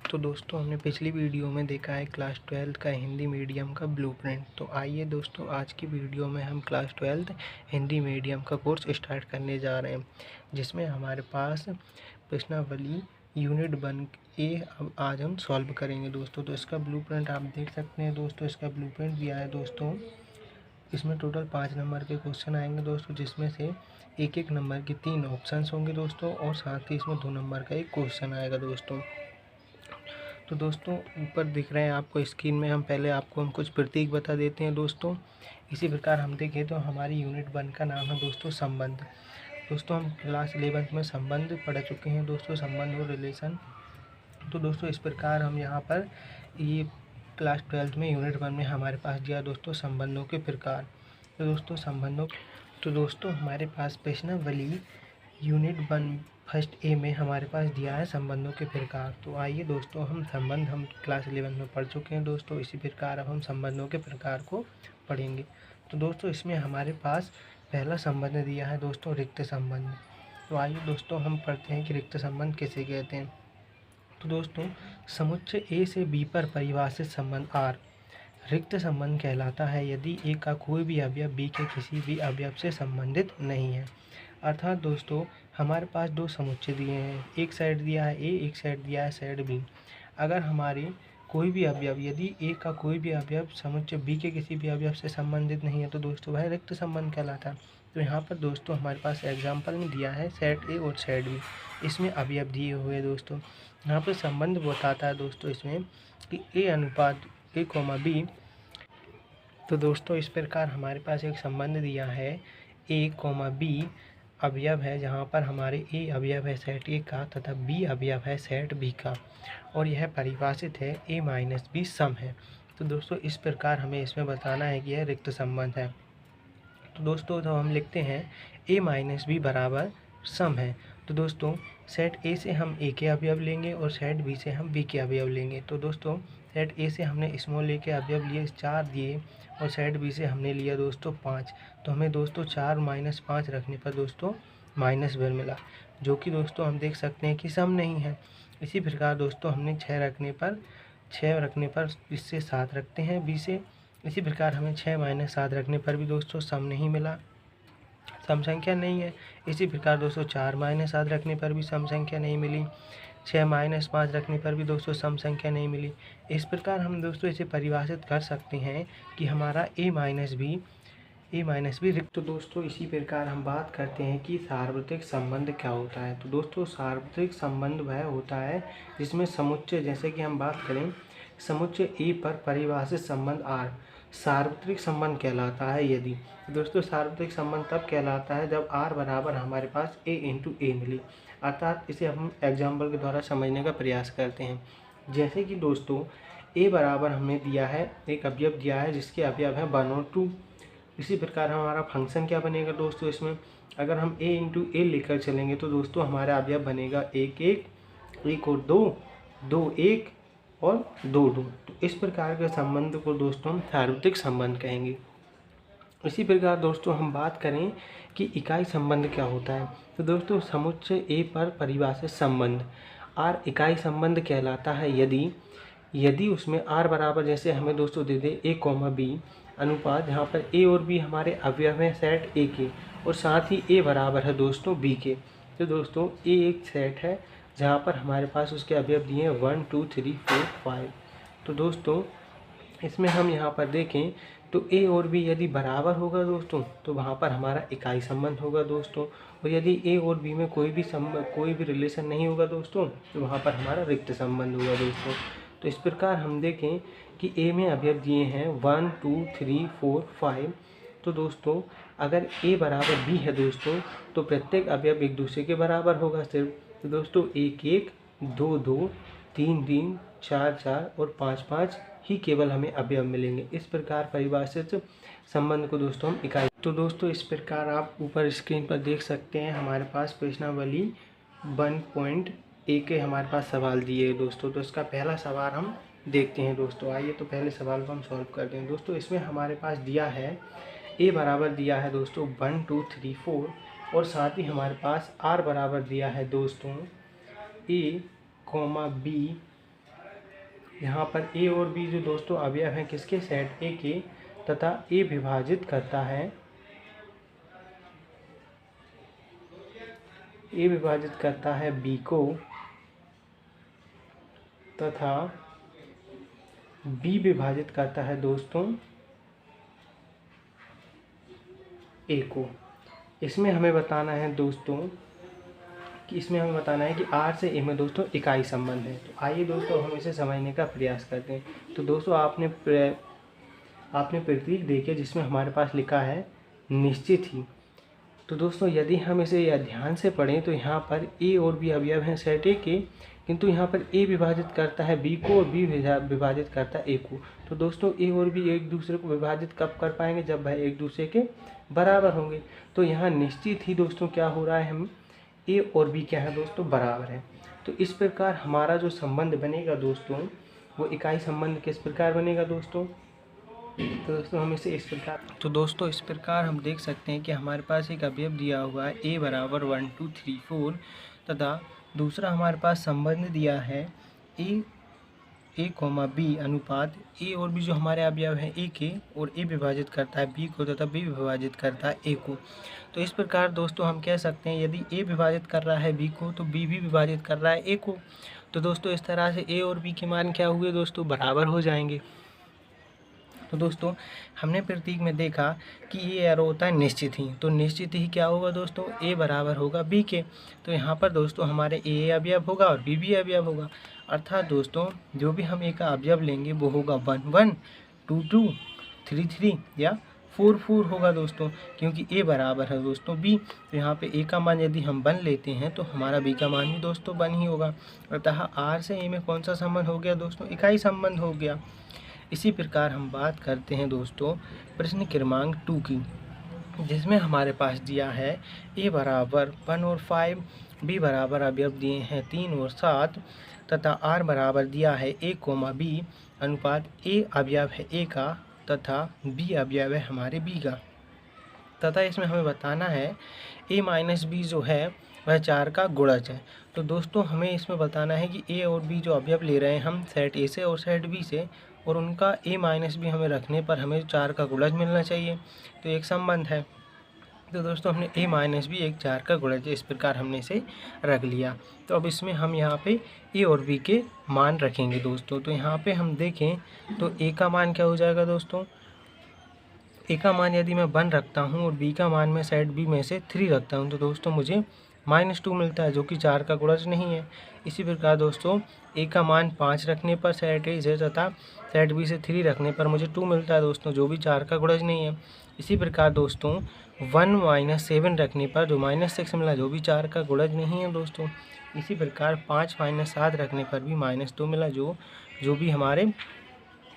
तो दोस्तों हमने पिछली वीडियो में देखा है क्लास 12 का हिंदी मीडियम का ब्लूप्रिंट। तो आइए दोस्तों आज की वीडियो में हम क्लास 12 हिंदी मीडियम का कोर्स स्टार्ट करने जा रहे हैं, जिसमें हमारे पास प्रश्नावली यूनिट 1 ए अब आज हम सॉल्व करेंगे दोस्तों। तो इसका ब्लूप्रिंट आप देख सकते हैं दोस्तों। इसका ब्लूप्रिंट दिया है दोस्तों। इसमें टोटल 5 नंबर के क्वेश्चन आएंगे दोस्तों, जिसमें से एक एक नंबर के 3 ऑप्शंस होंगे दोस्तों, और साथ ही इसमें 2 नंबर का एक क्वेश्चन आएगा दोस्तों। तो दोस्तों ऊपर दिख रहे हैं आपको स्क्रीन में, हम कुछ प्रतीक बता देते हैं दोस्तों। इसी प्रकार हम देखें तो हमारी यूनिट 1 का नाम है दोस्तों संबंध। दोस्तों हम क्लास 11 में संबंध पढ़ चुके हैं दोस्तों, संबंध और रिलेशन। तो दोस्तों इस प्रकार हम यहाँ पर ये क्लास 12 में यूनिट 1 में हमारे पास दिया दोस्तों संबंधों के प्रकार। तो दोस्तों हमारे पास प्रश्नावली यूनिट 1 फर्स्ट ए में हमारे पास दिया है संबंधों के प्रकार। तो आइए दोस्तों हम क्लास 11 में पढ़ चुके हैं दोस्तों। इसी प्रकार अब हम संबंधों के प्रकार को पढ़ेंगे। तो दोस्तों इसमें हमारे पास पहला संबंध दिया है दोस्तों रिक्त संबंध। तो आइए दोस्तों हम पढ़ते हैं कि रिक्त संबंध किसे कहते हैं। तो दोस्तों समुच्चय ए से बी पर परिभाषित संबंध आर रिक्त संबंध कहलाता है यदि ए का कोई भी अवयव बी के किसी भी अवयव से संबंधित नहीं है। अर्थात दोस्तों हमारे पास दो समुच्चय दिए हैं, एक साइड दिया है ए, एक साइड दिया है साइड बी। अगर हमारे कोई भी अवयव यदि ए का कोई भी अवयव समुच्चय बी के किसी भी अवयव से संबंधित नहीं है तो दोस्तों वह रिक्त संबंध कहलाता है। तो यहाँ पर दोस्तों हमारे पास एग्जाम्पल में दिया है सेट ए और सेट बी, इसमें अवयव दिए हुए दोस्तों। यहाँ पर संबंध बताता है दोस्तों इसमें कि ए अनुपात ए कोमा बी। तो दोस्तों इस प्रकार हमारे पास एक संबंध दिया है ए कोमा बी अवयव है, जहाँ पर हमारे ए अवयव है सेट ए का तथा बी अवयव है सेट बी का, और यह परिभाषित है ए माइनस बी सम है। तो दोस्तों इस प्रकार हमें इसमें बताना है कि यह रिक्त संबंध है। तो दोस्तों तो हम लिखते हैं ए माइनस बी बराबर सम है। तो दोस्तों सेट ए से हम ए के अवयव लेंगे और सेट बी से हम बी के अवयव लेंगे। तो दोस्तों सेट ए से हमने स्मॉल ए के अवयव लिए 4 दिए, और सेट बी से हमने लिया दोस्तों 5। तो हमें दोस्तों 4 माइनस 5 रखने पर दोस्तों -1 मिला, जो कि दोस्तों हम देख सकते हैं कि सम नहीं है। इसी प्रकार दोस्तों हमने 6 रखने पर इससे 7 रखते हैं बी से। इसी प्रकार हमें 6 माइनस 7 रखने पर भी दोस्तों सम नहीं मिला, सम संख्या नहीं है। इसी प्रकार दोस्तों 4 माइनस 7 रखने पर भी सम संख्या नहीं मिली, 6 माइनस 5 रखने पर भी दोस्तों सम संख्या नहीं मिली। इस प्रकार हम दोस्तों इसे परिभाषित कर सकते हैं कि हमारा ए माइनस बी रिक्त। तो दोस्तों इसी प्रकार हम बात करते हैं कि सार्वत्रिक संबंध क्या होता है। तो दोस्तों सार्वत्रिक संबंध वह होता है जिसमें समुच्चय, जैसे कि हम बात करें समुच्चय ए पर परिभाषित संबंध आर सार्वत्रिक संबंध कहलाता है यदि। दोस्तों सार्वत्रिक संबंध तब कहलाता है जब आर बराबर हमारे पास ए इंटू ए मिली। अर्थात इसे हम एग्जाम्पल के द्वारा समझने का प्रयास करते हैं। जैसे कि दोस्तों ए बराबर हमें दिया है, एक अवयव दिया है जिसके अवयव है 1 और 2। इसी प्रकार हमारा फंक्शन क्या बनेगा दोस्तों, इसमें अगर हम ए इंटू ए लेकर चलेंगे तो दोस्तों हमारा अवयव बनेगा 1 1, 1 और 2, 2 1 और 2 2। तो इस प्रकार के संबंध को दोस्तों हम सार्वत्रिक संबंध कहेंगे। इसी प्रकार दोस्तों हम बात करें कि इकाई संबंध क्या होता है। तो दोस्तों समुच्चय ए पर परिभाषित संबंध आर इकाई संबंध कहलाता है यदि उसमें आर बराबर, जैसे हमें दोस्तों दे दे ए कोमा बी अनुपात, जहाँ पर ए और बी हमारे अवयव हैं सेट ए के, और साथ ही ए बराबर है दोस्तों बी के। तो दोस्तों ए एक सेट है जहाँ पर हमारे पास उसके अवयव दिए हैं 1 2 3 4 5। तो दोस्तों इसमें हम यहाँ पर देखें तो ए और बी यदि बराबर होगा दोस्तों तो वहाँ पर हमारा इकाई संबंध होगा दोस्तों, और यदि ए और बी में कोई भी रिलेशन नहीं होगा दोस्तों तो वहाँ पर हमारा रिक्त संबंध होगा दोस्तों। तो इस प्रकार हम देखें कि ए में अवयव दिए हैं 1 2 3 4 5। तो दोस्तों अगर ए बराबर बी है दोस्तों तो प्रत्येक अवयव एक दूसरे के बराबर होगा सिर्फ। तो दोस्तों 1 1 2 2 3 3 4 4 और 5 5 ही केवल हमें अवयव मिलेंगे। इस प्रकार परिभाषित संबंध को दोस्तों हम इकाई। तो दोस्तों इस प्रकार आप ऊपर स्क्रीन पर देख सकते हैं हमारे पास प्रश्नावली 1.a के हमारे पास सवाल दिए हैं दोस्तों। तो इसका पहला सवाल हम देखते हैं दोस्तों। आइए तो पहले सवाल को हम सॉल्व करते हैं दोस्तों। इसमें हमारे पास दिया है ए बराबर दिया है दोस्तों 1 2 3 4, और साथ ही हमारे पास आर बराबर दिया है दोस्तों ए कोमा बी यहाँ पर ए और बी जो दोस्तों अवयव हैं किसके, सेट ए के, तथा ए विभाजित करता है, ए विभाजित करता है बी को, तथा बी विभाजित करता है दोस्तों ए को। इसमें हमें बताना है दोस्तों कि आर से ए में दोस्तों इकाई संबंध है। तो आइए दोस्तों हम इसे समझने का प्रयास करते हैं। तो दोस्तों आपने प्रतीक देखे जिसमें हमारे पास लिखा है निश्चित ही। तो दोस्तों यदि हम इसे ध्यान से पढ़ें तो यहाँ पर ए और बी अवयव हैं सेट ए के, किंतु यहाँ पर ए विभाजित करता है बी को और बी विभाजित करता है ए को। तो दोस्तों ए और बी एक दूसरे को विभाजित कब कर पाएंगे, जब वह एक दूसरे के बराबर होंगे। तो यहाँ निश्चित ही दोस्तों क्या हो रहा है, हम ए और बी क्या है दोस्तों, बराबर है। तो इस प्रकार हमारा जो संबंध बनेगा दोस्तों, वो इकाई संबंध किस प्रकार बनेगा दोस्तों। तो दोस्तों हम इसे इस प्रकार हम देख सकते हैं कि हमारे पास एक अवयव दिया हुआ है a बराबर 1 2 3 4, तथा दूसरा हमारे पास संबंध दिया है a b अनुपात a और b जो हमारे अवयव हैं a के, और a विभाजित करता है b को तथा b विभाजित करता है a को। तो इस प्रकार दोस्तों हम कह सकते हैं यदि a विभाजित कर रहा है b को तो b भी विभाजित कर रहा है a को। तो दोस्तों इस तरह से a और b के मान क्या हुए दोस्तों, बराबर हो जाएंगे। तो दोस्तों हमने प्रतीक में देखा कि ये एरो होता है निश्चित ही। तो निश्चित ही क्या होगा दोस्तों, ए बराबर होगा बी के। तो यहाँ पर दोस्तों हमारे ए अवयव होगा और बी भी अवयव होगा। अर्थात दोस्तों जो भी हम ए का अवयव लेंगे वो होगा 1 1 2 2 3 3 या 4 4 होगा दोस्तों, क्योंकि ए बराबर है दोस्तों बी। तो यहाँ पे ए का मान यदि हम 1 लेते हैं तो हमारा बी का मान भी दोस्तों 1 ही होगा। अतः आर से ए में कौन सा संबंध हो गया दोस्तों, इकाई संबंध हो गया। इसी प्रकार हम बात करते हैं दोस्तों प्रश्न क्रमांक 2 की, जिसमें हमारे पास दिया है ए बराबर 1 और 5, बी बराबर अवयव दिए हैं 3 और 7, तथा आर बराबर दिया है ए कोमा बी अनुपात ए अवयव है ए का तथा बी अवयव है हमारे बी का। तथा इसमें हमें बताना है ए माइनस बी जो है वह 4 का गुणज है। तो दोस्तों हमें इसमें बताना है कि ए और बी जो अवयव ले रहे हैं हम सेट ए से और सेट बी से, और उनका ए माइनस बी हमें रखने पर हमें 4 का गुणज मिलना चाहिए। तो एक संबंध है। तो दोस्तों हमने ए माइनस बी एक 4 का गुणज है, इस प्रकार हमने इसे रख लिया। तो अब इसमें हम यहाँ पे ए और बी के मान रखेंगे दोस्तों। तो यहाँ पे हम देखें तो ए का मान क्या हो जाएगा दोस्तों, ए का मान यदि मैं 1 रखता हूँ और बी का मान मैं सेट बी में से 3 रखता हूँ तो दोस्तों मुझे -2 मिलता है, जो कि 4 का गुणज नहीं है। इसी प्रकार दोस्तों ए का मान 5 रखने पर सेट ए से तथा सेट बी से 3 रखने पर मुझे 2 मिलता है दोस्तों, जो भी 4 का गुणज नहीं है। इसी प्रकार दोस्तों 1 - 7 रखने पर जो -6 मिला, जो भी 4 का गुणज नहीं है दोस्तों। इसी प्रकार 5 - 7 रखने पर भी -2 मिला, जो भी हमारे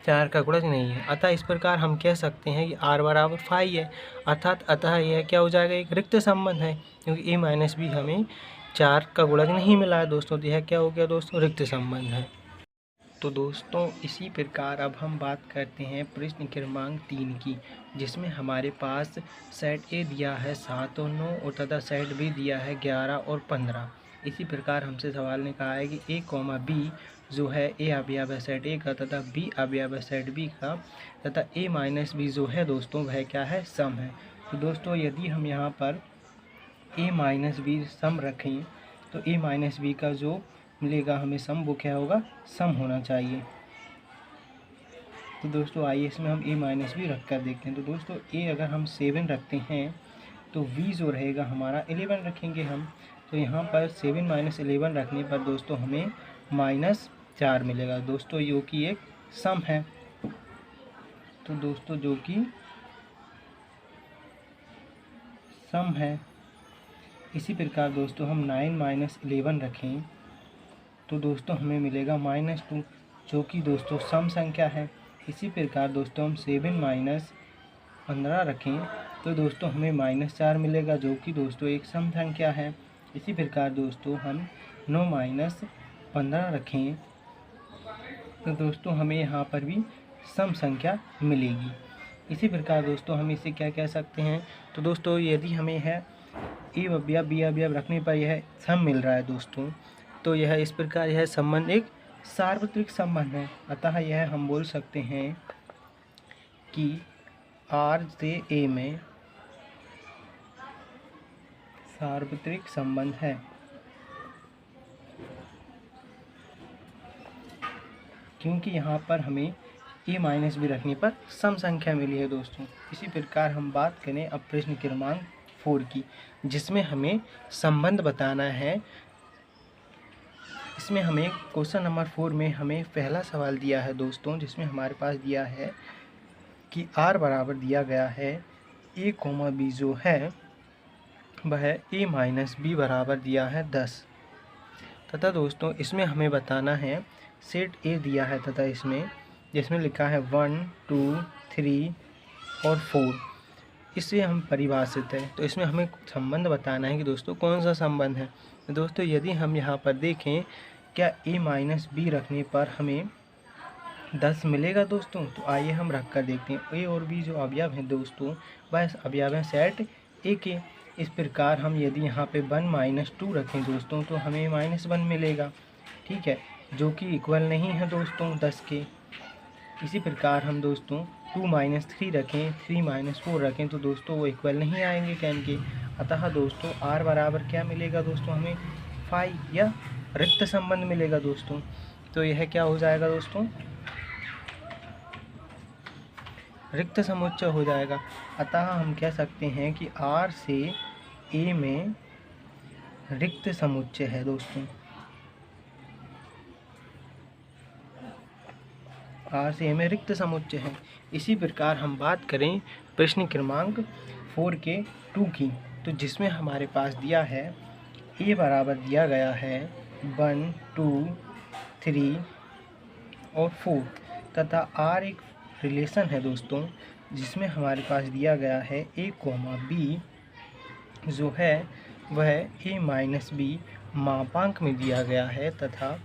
4 का गुणज नहीं है। अतः इस प्रकार हम कह सकते हैं कि r बराबर 5 है। अतः यह क्या हो जाएगा, एक रिक्त संबंध है, क्योंकि ए माइनस बी हमें 4 का गुणज नहीं मिला है दोस्तों। तो यह क्या हो गया दोस्तों, रिक्त संबंध है। तो दोस्तों इसी प्रकार अब हम बात करते हैं प्रश्न क्रमांक 3 की, जिसमें हमारे पास सेट ए दिया है 7 और 9 और तथा सेट बी दिया है 11 और 15। इसी प्रकार हमसे सवाल ने कहा है कि ए कॉमा बी जो है ए अवयव है सेट ए का तथा बी अवयव है सेट बी का, तथा ए माइनस बी जो है दोस्तों वह क्या है, सम है। तो दोस्तों यदि हम यहाँ पर ए माइनस बी सम रखें तो ए माइनस बी का जो मिलेगा हमें सम, वो क्या होगा, सम होना चाहिए। तो दोस्तों आइए इसमें हम ए माइनस बी रख कर देखते हैं। तो दोस्तों ए अगर हम 7 रखते हैं तो बी जो रहेगा हमारा 11 रखेंगे हम। तो यहाँ पर 7 - 11 रखने पर दोस्तों हमें -4 मिलेगा दोस्तों, जो कि एक सम है। तो दोस्तों जो कि सम है। इसी प्रकार दोस्तों हम 9 - 11 रखें तो दोस्तों हमें मिलेगा -2, जो कि दोस्तों सम संख्या है। इसी प्रकार दोस्तों हम 7 - 15 रखें तो दोस्तों हमें -4 मिलेगा, जो कि दोस्तों एक सम संख्या है। इसी प्रकार दोस्तों हम 9 - 15 रखें तो दोस्तों हमें यहाँ पर भी सम संख्या मिलेगी। इसी प्रकार दोस्तों हम इसे क्या कह सकते हैं, तो दोस्तों यदि हमें है ए अवयव बी अवयव रखने पर यह सम मिल रहा है दोस्तों, तो यह इस प्रकार यह संबंध एक सार्वत्रिक संबंध है, अतः यह हम बोल सकते हैं कि R से A में सार्वत्रिक संबंध है। क्योंकि यहाँ पर हमें a माइनस बी रखने पर सम संख्या मिली है दोस्तों। इसी प्रकार हम बात करें अब प्रश्न क्रमांक 4 की, जिसमें हमें संबंध बताना है। इसमें हमें क्वेश्चन नंबर 4 में हमें पहला सवाल दिया है दोस्तों, जिसमें हमारे पास दिया है कि r बराबर दिया गया है a, b जो है वह a माइनस बी बराबर दिया है 10 तथा दोस्तों इसमें हमें बताना है सेट A दिया है तथा जिसमें लिखा है 1, 2, 3 और 4। इससे हम परिभाषित है, तो इसमें हमें संबंध बताना है कि दोस्तों कौन सा संबंध है। तो दोस्तों यदि हम यहाँ पर देखें, क्या a माइनस बी रखने पर हमें 10 मिलेगा दोस्तों? तो आइए हम रख कर देखते हैं। a और b जो अवयव हैं दोस्तों, वह अवयव हैं सेट A के। इस प्रकार हम यदि यहाँ पे 1 माइनस 2 रखें दोस्तों, तो हमें -1 मिलेगा, ठीक है, जो कि इक्वल नहीं है दोस्तों 10 के। इसी प्रकार हम दोस्तों 2 माइनस 3 रखें, 3 माइनस 4 रखें, तो दोस्तों वो इक्वल नहीं आएंगे 10 के। अतः दोस्तों r बराबर क्या मिलेगा दोस्तों? हमें 5 या रिक्त संबंध मिलेगा दोस्तों। तो यह क्या हो जाएगा दोस्तों? रिक्त समुच्चय हो जाएगा। अतः हम कह सकते हैं कि R से A में रिक्त समुच्चय है दोस्तों। R से A में रिक्त समुच्चय है। इसी प्रकार हम बात करें प्रश्न क्रमांक 4 के 2 की, तो जिसमें हमारे पास दिया है A बराबर दिया गया है 1, 2, 3 और 4 तथा R एक रिलेशन है दोस्तों, जिसमें हमारे पास दिया गया है a, b जो है वह a माइनस बी मापांक में दिया गया है तथा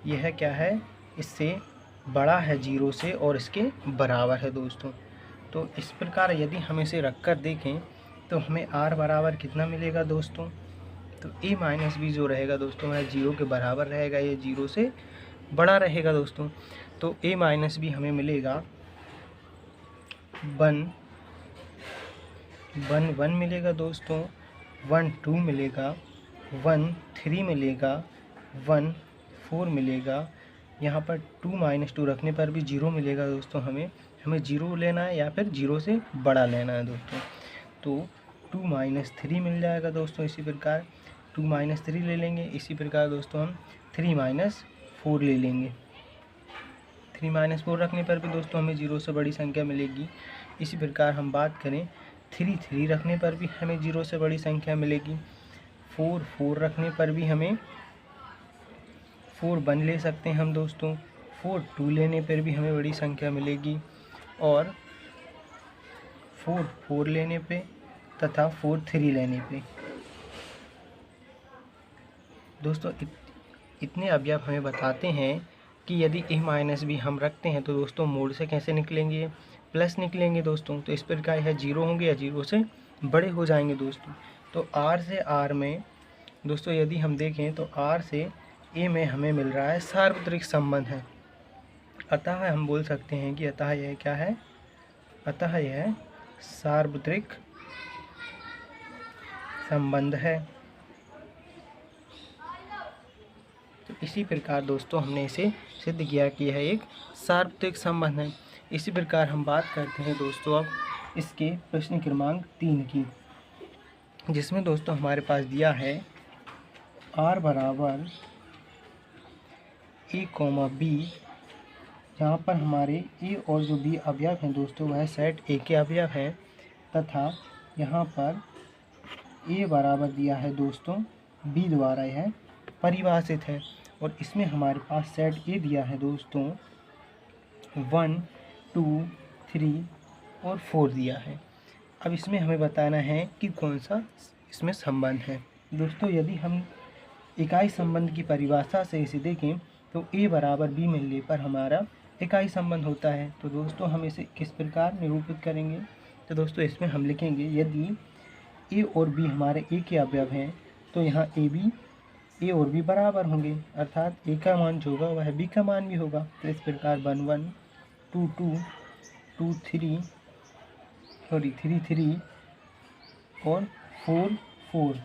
यह क्या है, इससे बड़ा है 0 से और इसके बराबर है दोस्तों। तो इस प्रकार यदि हम इसे रख कर देखें तो हमें r बराबर कितना मिलेगा दोस्तों? तो a माइनस बी जो रहेगा दोस्तों वह 0 के बराबर रहेगा, ये 0 से बड़ा रहेगा दोस्तों। तो a माइनस बी हमें मिलेगा 1 मिलेगा दोस्तों, 1 2 मिलेगा, 1 3 मिलेगा, 1 4 मिलेगा। यहाँ पर 2 माइनस 2 रखने पर भी 0 मिलेगा दोस्तों। हमें 0 लेना है या फिर 0 से बड़ा लेना है दोस्तों। तो 2 माइनस 3 मिल जाएगा दोस्तों। इसी प्रकार 2 माइनस 3 ले लेंगे। इसी प्रकार दोस्तों हम 3 माइनस 4 ले लेंगे। 3 माइनस 4 रखने पर भी दोस्तों हमें 0 से बड़ी संख्या मिलेगी। इसी प्रकार हम बात करें 3 रखने पर भी हमें 0 से बड़ी संख्या मिलेगी। 4 रखने पर भी हमें 4 1 ले सकते हैं हम दोस्तों। 4 2 लेने पर भी हमें बड़ी संख्या मिलेगी और 4 4 लेने पे तथा 4 3 लेने पे दोस्तों इतने अवयव हमें बताते हैं कि यदि a माइनस बी हम रखते हैं तो दोस्तों मोड से कैसे निकलेंगे? प्लस निकलेंगे दोस्तों। तो इस प्रकार यह 0 होंगे या 0 से बड़े हो जाएंगे दोस्तों। तो R से R में दोस्तों यदि हम देखें तो R से A में हमें मिल रहा है सार्वत्रिक संबंध है। अतः हम बोल सकते हैं कि अतः यह क्या है? अतः यह सार्वत्रिक संबंध है। तो इसी प्रकार दोस्तों हमने इसे सिद्ध किया कि यह एक सार्वत्रिक संबंध है। इसी प्रकार हम बात करते हैं दोस्तों अब इसके प्रश्न क्रमांक 3 की, जिसमें दोस्तों हमारे पास दिया है R बराबर a, b, जहाँ पर हमारे a और जो b अवयव हैं दोस्तों वह सेट A के अवयव हैं तथा यहाँ पर a बराबर दिया है दोस्तों b द्वारा यह परिभाषित है और इसमें हमारे पास सेट A दिया है दोस्तों 1 2 3 और 4 दिया है। अब इसमें हमें बताना है कि कौन सा इसमें संबंध है दोस्तों। यदि हम इकाई संबंध की परिभाषा से इसे देखें तो a बराबर b मिलने पर हमारा इकाई संबंध होता है। तो दोस्तों हम इसे किस प्रकार निरूपित करेंगे? तो दोस्तों इसमें हम लिखेंगे यदि a और b हमारे a के अवयव हैं तो यहाँ ab ए और बी बराबर होंगे, अर्थात ए का मान जो होगा वह बी का मान भी होगा। तो इस प्रकार 1 1 2 2 2 3 3 3 और 4 4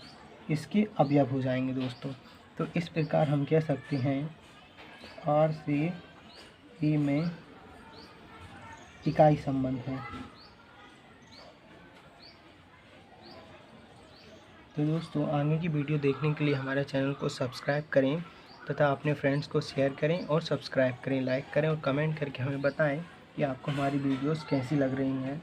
इसके अवयव हो जाएंगे दोस्तों। तो इस प्रकार हम कह सकते हैं आर से ए में इकाई संबंध है। तो दोस्तों आगे की वीडियो देखने के लिए हमारे चैनल को सब्सक्राइब करें तथा अपने फ्रेंड्स को शेयर करें और सब्सक्राइब करें, लाइक करें और कमेंट करके हमें बताएं कि आपको हमारी वीडियोस कैसी लग रही हैं।